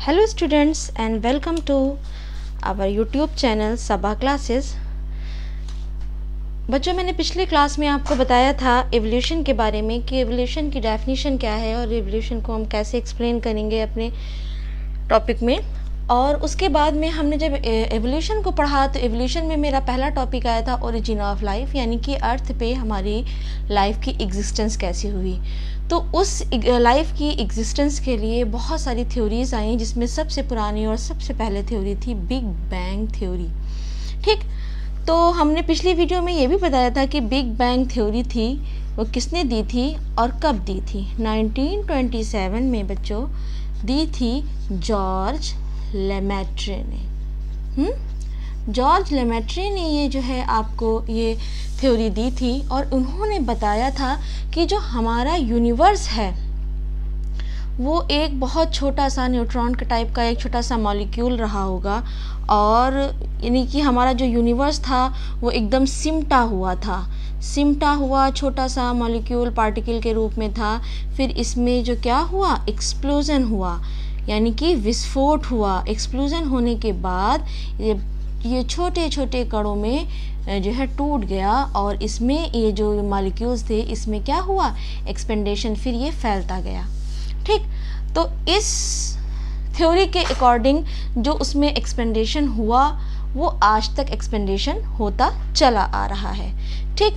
Hello students and welcome to our YouTube channel Saba classes. बच्चों, मैंने पिछले क्लास में आपको बताया था एवोल्यूशन के बारे में कि एवोल्यूशन की डेफिनेशन क्या है और एवोल्यूशन को हम कैसे एक्सप्लेन करेंगे अपने टॉपिक में। और उसके बाद में हमने जब एवोल्यूशन को पढ़ा तो एवोल्यूशन में मेरा पहला टॉपिक आया था ओरिजिन ऑफ लाइफ, यानी कि अर्थ पे हमारी लाइफ की एग्जिस्टेंस कैसे हुई। तो उस लाइफ की एग्जिस्टेंस के लिए बहुत सारी थ्योरीज आई, जिसमें सबसे पुरानी और सबसे पहले थ्योरी थी बिग बैंग थ्योरी। ठीक, तो हमने पिछली वीडियो में ये भी बताया था कि बिग बैंग थ्योरी थी वो किसने दी थी और कब दी थी। 1927 में बच्चों दी थी जॉर्ज लेमेट्रे ने। जॉर्ज लेमेट्रे ने ये जो है आपको ये थ्योरी दी थी और उन्होंने बताया था कि जो हमारा यूनिवर्स है वो एक बहुत छोटा सा न्यूट्रॉन का टाइप का एक छोटा सा मॉलिक्यूल रहा होगा, और यानी कि हमारा जो यूनिवर्स था वो एकदम सिमटा हुआ छोटा सा मॉलिक्यूल पार्टिकल के रूप में था। फिर इसमें जो क्या हुआ, एक्सप्लोजन हुआ, यानी कि विस्फोट हुआ। एक्सप्लोजन होने के बाद ये छोटे छोटे कणों में जो है टूट गया और इसमें ये जो मॉलिक्यूल्स थे इसमें क्या हुआ, एक्सपेंडेशन, फिर ये फैलता गया। ठीक, तो इस थ्योरी के अकॉर्डिंग जो उसमें एक्सपेंडेशन हुआ वो आज तक एक्सपेंडेशन होता चला आ रहा है। ठीक,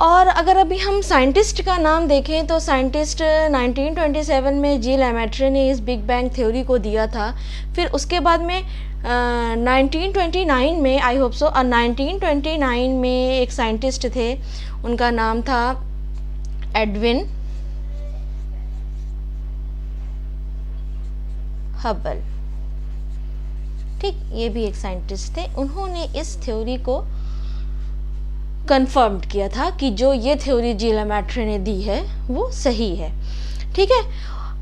और अगर अभी हम साइंटिस्ट का नाम देखें तो साइंटिस्ट 1927 में जी लेमेट्रे ने इस बिग बैंग थ्योरी को दिया था। फिर उसके बाद में 1929 में, आई होप सो, 1929 में एक साइंटिस्ट थे, उनका नाम था एडविन हबल। ठीक, ये भी एक साइंटिस्ट थे। उन्होंने इस थ्योरी को कंफर्म किया था कि जो ये थ्योरी जी लेमेट्रे ने दी है वो सही है। ठीक है,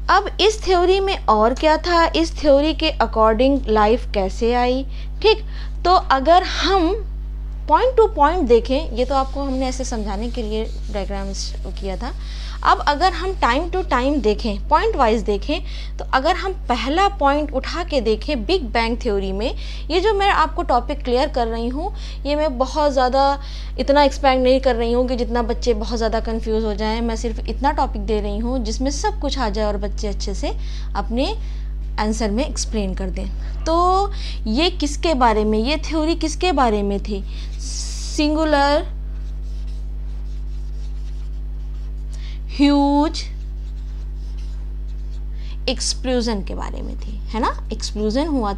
अब इस थ्योरी में और क्या था, इस थ्योरी के अकॉर्डिंग लाइफ कैसे आई। ठीक, तो अगर हम पॉइंट टू पॉइंट देखें, ये तो आपको हमने ऐसे समझाने के लिए डायग्राम्स किया था। अब अगर हम टाइम टू टाइम देखें, पॉइंट वाइज देखें, तो अगर हम पहला पॉइंट उठा के देखें बिग बैंग थ्योरी में, ये जो मैं आपको टॉपिक क्लियर कर रही हूँ ये मैं बहुत ज़्यादा इतना एक्सपैंड नहीं कर रही हूँ कि जितना बच्चे बहुत ज़्यादा कंफ्यूज हो जाएं। मैं सिर्फ इतना टॉपिक दे रही हूँ जिसमें सब कुछ आ जाए और बच्चे अच्छे से अपने आंसर में एक्सप्लेन कर दें। तो ये किसके बारे में, ये थ्योरी किसके बारे में थी, सिंगुलर ह्यूज एक्सप्लोजन के बारे में थी, है ना। एक्सप्लोजन हुआ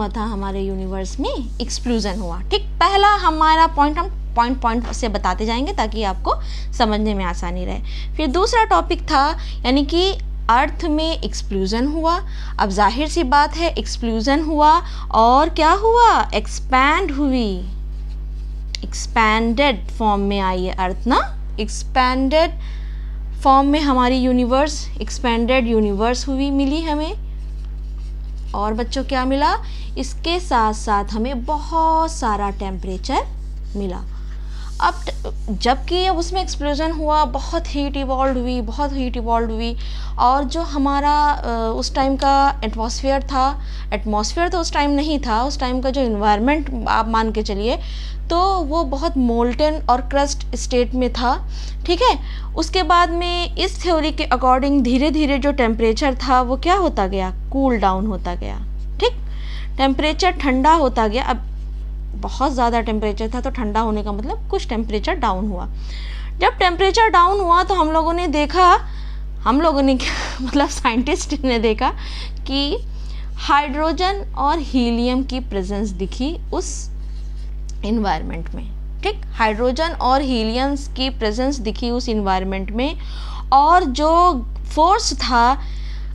था हमारे यूनिवर्स में, एक्सप्लोजन हुआ। ठीक, पहला हमारा पॉइंट हम पॉइंट से बताते जाएंगे ताकि आपको समझने में आसानी रहे। फिर दूसरा टॉपिक था, यानी कि अर्थ में एक्सप्लोजन हुआ। अब जाहिर सी बात है एक्सप्लोजन हुआ और क्या हुआ, एक्सपैंड हुई, एक्सपैंडेड फॉर्म में आई है अर्थ ना। एक्सपैंडेड फॉर्म में हमारी यूनिवर्स, एक्सपैंडेड यूनिवर्स हुई, मिली हमें। और बच्चों क्या मिला, इसके साथ साथ हमें बहुत सारा टेम्परेचर मिला। अब जबकि अब उसमें एक्सप्लोजन हुआ, बहुत हीट इवॉल्व हुई और जो हमारा उस टाइम का एटमॉस्फेयर तो उस टाइम नहीं था, उस टाइम का जो इन्वायरमेंट आप मान के चलिए तो वो बहुत मोल्टन और क्रस्ट स्टेट में था। ठीक है, उसके बाद में इस थ्योरी के अकॉर्डिंग धीरे धीरे जो टेम्परेचर था वो क्या होता गया, कूल डाउन होता गया। ठीक, टेम्परेचर ठंडा होता गया। अब बहुत ज़्यादा टेम्परेचर था तो ठंडा होने का मतलब कुछ टेम्परेचर डाउन हुआ। जब टेम्परेचर डाउन हुआ तो हम लोगों ने मतलब साइंटिस्ट ने देखा कि हाइड्रोजन और हीलियम की प्रेजेंस दिखी उस इन्वायरमेंट में। ठीक, हाइड्रोजन और हीलियम की प्रेजेंस दिखी उस इन्वायरमेंट में। और जो फोर्स था,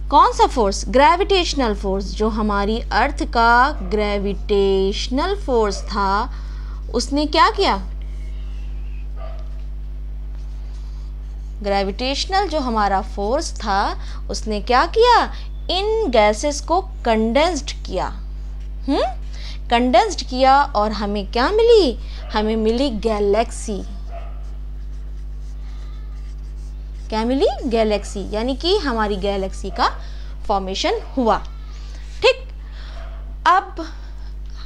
कौन सा फोर्स, ग्रेविटेशनल फोर्स, जो हमारी अर्थ का ग्रेविटेशनल फोर्स था, उसने क्या किया, ग्रेविटेशनल जो हमारा फोर्स था उसने क्या किया, इन गैसेस को कंडेंस्ड किया। कंडेंस्ड किया और हमें क्या मिली, हमें मिली गैलेक्सी। क्या मिली? गैलेक्सी, यानी कि हमारी गैलेक्सी का फॉर्मेशन हुआ। ठीक, अब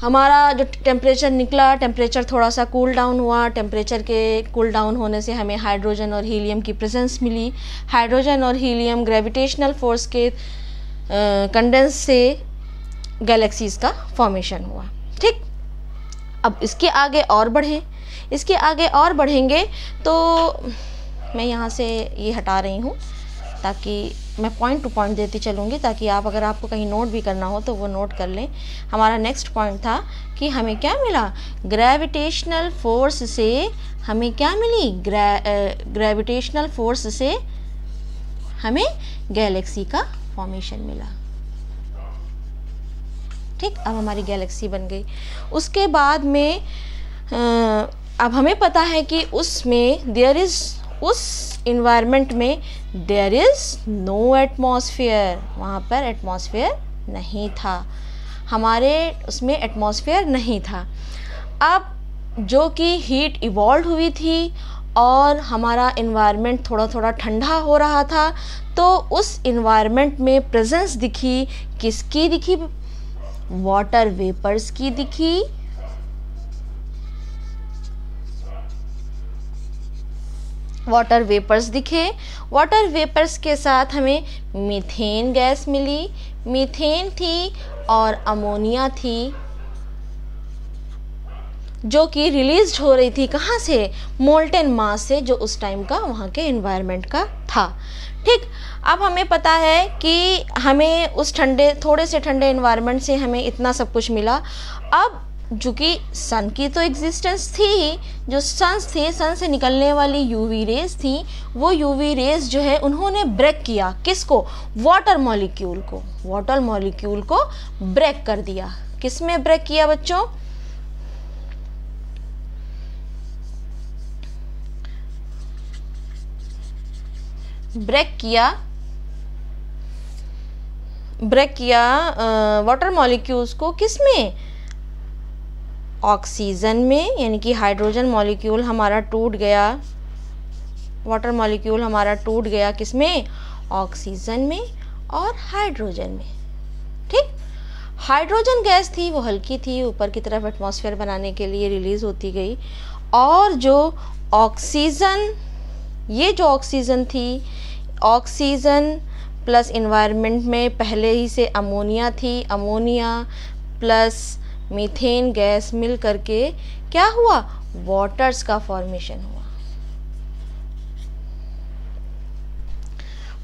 हमारा जो टेम्परेचर निकला, टेम्परेचर थोड़ा सा कूल डाउन हुआ, टेम्परेचर के कूल डाउन होने से हमें हाइड्रोजन और हीलियम की प्रेजेंस मिली। हाइड्रोजन और हीलियम ग्रेविटेशनल फोर्स के कंडेंस से गैलेक्सीज का फॉर्मेशन हुआ। ठीक, अब इसके आगे और बढ़ेंगे तो मैं यहाँ से ये हटा रही हूँ ताकि मैं पॉइंट टू पॉइंट देती चलूँगी, ताकि आप अगर आपको कहीं नोट भी करना हो तो वो नोट कर लें। हमारा नेक्स्ट पॉइंट था कि हमें क्या मिला? ग्रेविटेशनल फोर्स से हमें क्या मिली? ग्रेविटेशनल फोर्स से हमें गैलेक्सी का फॉर्मेशन मिला। ठीक, अब हमारी गैलेक्सी बन गई। उसके बाद में अब हमें पता है कि उसमें उस इन्वायरमेंट में देयर इज़ नो एटमॉस्फेयर, वहाँ पर एटमॉस्फेयर नहीं था, हमारे उसमें एटमॉस्फेयर नहीं था। अब जो कि हीट इवॉल्व हुई थी और हमारा इन्वायरमेंट थोड़ा थोड़ा ठंडा हो रहा था, तो उस इन्वायरमेंट में प्रेजेंस दिखी, किसकी दिखी? वाटर वेपर्स की दिखी। वाटर वेपर्स दिखे। वाटर वेपर्स के साथ हमें मीथेन गैस मिली, मीथेन थी और अमोनिया थी, जो कि रिलीज हो रही थी कहाँ से? मोल्टेन मास से, जो उस टाइम का वहाँ के एनवायरनमेंट का था। ठीक, अब हमें पता है कि हमें उस थोड़े से ठंडे एनवायरनमेंट से हमें इतना सब कुछ मिला। अब चूँकि सन की तो एग्जिस्टेंस थी, जो सन्स थे, सन से निकलने वाली यूवी रेज थी, वो यूवी रेज जो है उन्होंने ब्रेक किया, किसको? वाटर मॉलिक्यूल को। वाटर मॉलिक्यूल को ब्रेक कर दिया। किस में ब्रेक किया बच्चों? ब्रेक किया वाटर मॉलिक्यूल्स को। किस में? ऑक्सीजन में, यानी कि हाइड्रोजन मॉलिक्यूल हमारा टूट गया, वाटर मॉलिक्यूल हमारा टूट गया किस में? ऑक्सीजन में और हाइड्रोजन में। ठीक, हाइड्रोजन गैस थी वो हल्की थी, ऊपर की तरफ एटमॉस्फेयर बनाने के लिए रिलीज होती गई, और जो ऑक्सीजन, ये जो ऑक्सीजन थी, ऑक्सीजन प्लस इन्वायरमेंट में पहले ही से अमोनिया थी, अमोनिया प्लस मीथेन गैस मिल करके क्या हुआ? वाटर्स का फॉर्मेशन हुआ।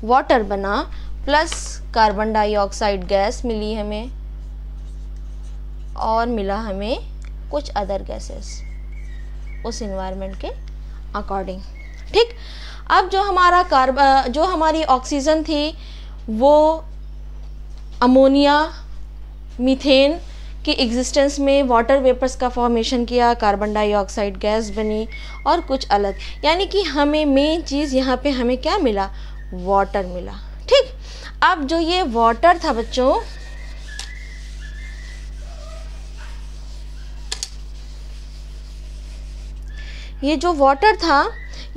वाटर बना, प्लस कार्बन डाइऑक्साइड गैस मिली हमें, और मिला हमें कुछ अदर गैसेस उस इन्वायरमेंट के अकॉर्डिंग। ठीक, अब जो हमारी ऑक्सीजन थी वो अमोनिया, मीथेन की एग्जिस्टेंस में वाटर वेपर्स का फॉर्मेशन किया, कार्बन डाइऑक्साइड गैस बनी और कुछ अलग, यानी कि हमें मेन चीज़ यहाँ पे हमें क्या मिला? वाटर मिला। ठीक, अब जो ये वाटर था बच्चों, ये जो वाटर था,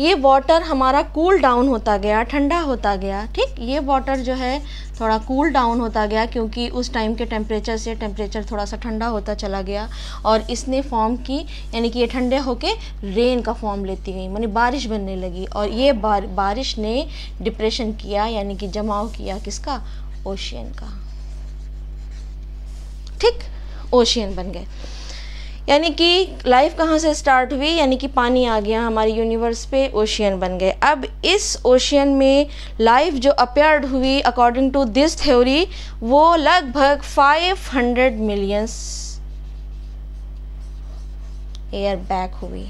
ये वाटर हमारा कूल डाउन होता गया, ठंडा होता गया। ठीक, ये वाटर जो है थोड़ा कूल डाउन होता गया, क्योंकि उस टाइम के टेम्परेचर से टेम्परेचर थोड़ा सा ठंडा होता चला गया, और इसने फॉर्म की, यानी कि ये ठंडे होके रेन का फॉर्म लेती गई, मानी बारिश बनने लगी, और ये बारिश ने डिप्रेशन किया, यानी कि जमाव किया किसका? ओशियन का। ठीक, ओशियन बन गए, यानी कि लाइफ कहाँ से स्टार्ट हुई? यानी कि पानी आ गया हमारे यूनिवर्स पे, ओशियन बन गए। अब इस ओशियन में लाइफ जो अपीयर्ड हुई अकॉर्डिंग टू दिस थ्योरी, वो लगभग 500 मिलियंस ईयर बैक हुई,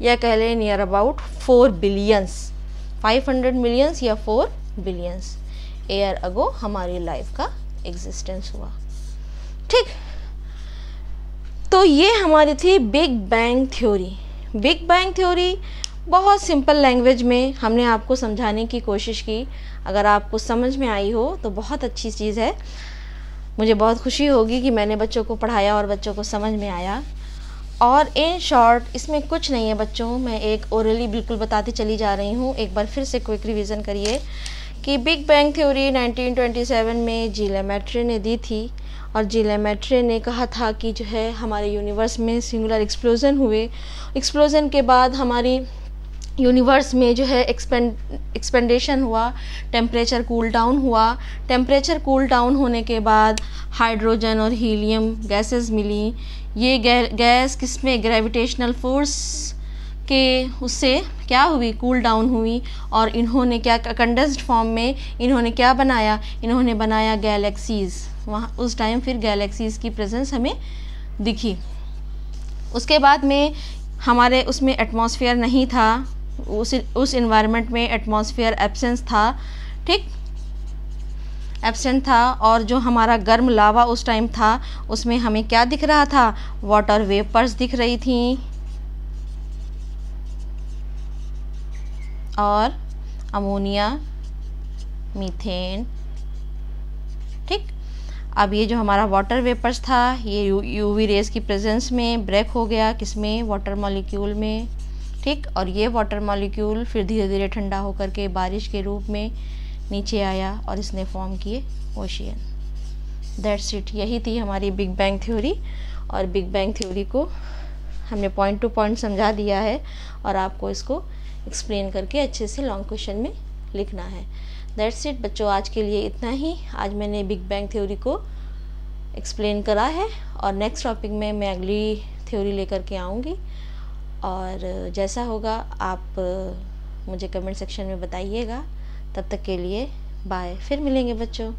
या कह लें नियर अबाउट 4 बिलियंस, 500 मिलियंस या 4 बिलियंस ईयर अगो हमारी लाइफ का एग्जिस्टेंस हुआ। ठीक, तो ये हमारी थी big bang theory. Big bang theory बहुत सिंपल लैंग्वेज में हमने आपको समझाने की कोशिश की। अगर आपको समझ में आई हो तो बहुत अच्छी चीज़ है, मुझे बहुत खुशी होगी कि मैंने बच्चों को पढ़ाया और बच्चों को समझ में आया। और इन शॉर्ट इसमें कुछ नहीं है बच्चों, मैं एक ओरली बिल्कुल बताती चली जा रही हूँ। एक बार फिर से क्विक रिवीजन करिए कि बिग बैंग थ्योरी 1927 में जी लेमेट्रे ने दी थी, और जी लेमेट्रे ने कहा था कि जो है हमारे यूनिवर्स में सिंगुलर एक्सप्लोजन हुए, एक्सप्लोजन के बाद हमारी यूनिवर्स में जो है एक्सपेंडेशन हुआ, टेम्परेचर कूल डाउन हुआ, टेम्परेचर कूल डाउन होने के बाद हाइड्रोजन और हीलियम गैसेस मिली। ये गैस किसमें, ग्रेविटेशनल फोर्स के उससे क्या हुई, कूल डाउन हुई, और इन्होंने क्या कंडेंस्ड फॉर्म में इन्होंने क्या बनाया, इन्होंने बनाया गैलेक्सीज़। वहाँ उस टाइम फिर गैलेक्सीज़ की प्रेजेंस हमें दिखी। उसके बाद में हमारे उसमें एटमॉस्फेयर नहीं था, उस इन्वायरमेंट में एटमॉस्फेयर एब्सेंस था, ठीक, एब्सेंट था। और जो हमारा गर्म लावा उस टाइम था उसमें हमें क्या दिख रहा था, वाटर वेपर्स दिख रही थी और अमोनिया, मीथेन, ठीक। अब ये जो हमारा वाटर वेपर्स था ये यूवी रेज की प्रेजेंस में ब्रेक हो गया, किसमें, वाटर मॉलिक्यूल में, ठीक। और ये वाटर मॉलिक्यूल फिर धीरे धीरे ठंडा होकर के बारिश के रूप में नीचे आया और इसने फॉर्म किए ओशियन। दैट्स इट, यही थी हमारी बिग बैंग थ्योरी। और बिग बैंग थ्योरी को हमने पॉइंट टू पॉइंट समझा दिया है और आपको इसको एक्सप्लेन करके अच्छे से लॉन्ग क्वेश्चन में लिखना है। दैट्स इट बच्चों, आज के लिए इतना ही। आज मैंने बिग बैंग थ्योरी को एक्सप्लेन करा है और नेक्स्ट टॉपिक में मैं अगली थ्योरी लेकर के आऊँगी, और जैसा होगा आप मुझे कमेंट सेक्शन में बताइएगा। तब तक के लिए बाय, फिर मिलेंगे बच्चों।